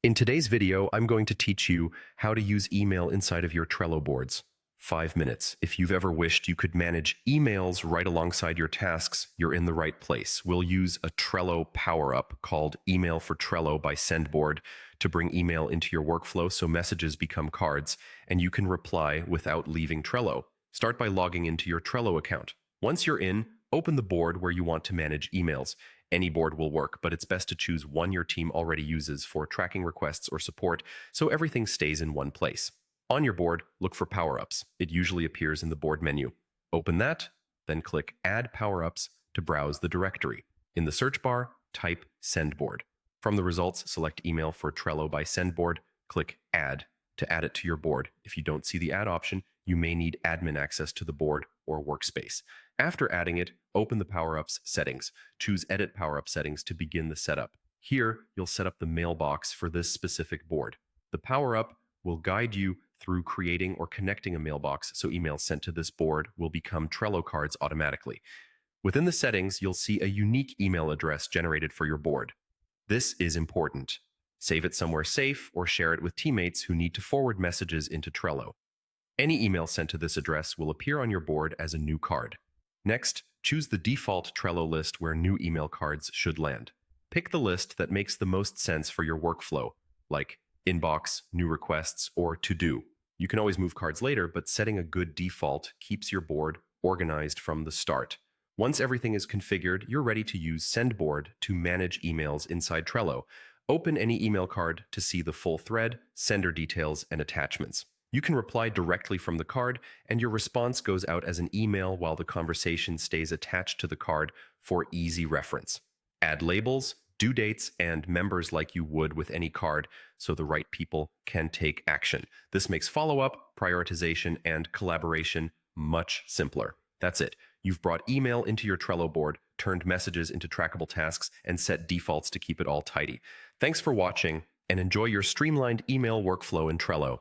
In today's video, I'm going to teach you how to use email inside of your Trello boards. 5 minutes. If you've ever wished you could manage emails right alongside your tasks, you're in the right place. We'll use a Trello power-up called Email for Trello by Sendboard to bring email into your workflow so messages become cards, and you can reply without leaving Trello. Start by logging into your Trello account. Once you're in, open the board where you want to manage emails. Any board will work, but it's best to choose one your team already uses for tracking requests or support so everything stays in one place. On your board, look for power-ups. It usually appears in the board menu. Open that, then click Add Power-ups to browse the directory. In the search bar, type Sendboard. From the results, select Email for Trello by Sendboard, click Add to add it to your board. If you don't see the Add option, you may need admin access to the board or workspace. After adding it, open the Power-Ups settings. Choose Edit Power-Up settings to begin the setup. Here, you'll set up the mailbox for this specific board. The Power-Up will guide you through creating or connecting a mailbox so emails sent to this board will become Trello cards automatically. Within the settings, you'll see a unique email address generated for your board. This is important. Save it somewhere safe or share it with teammates who need to forward messages into Trello. Any email sent to this address will appear on your board as a new card. Next, choose the default Trello list where new email cards should land. Pick the list that makes the most sense for your workflow, like inbox, new requests, or to-do. You can always move cards later, but setting a good default keeps your board organized from the start. Once everything is configured, you're ready to use Sendboard to manage emails inside Trello. Open any email card to see the full thread, sender details, and attachments. You can reply directly from the card, and your response goes out as an email while the conversation stays attached to the card for easy reference. Add labels, due dates, and members like you would with any card so the right people can take action. This makes follow-up, prioritization, and collaboration much simpler. That's it. You've brought email into your Trello board, turned messages into trackable tasks, and set defaults to keep it all tidy. Thanks for watching, and enjoy your streamlined email workflow in Trello.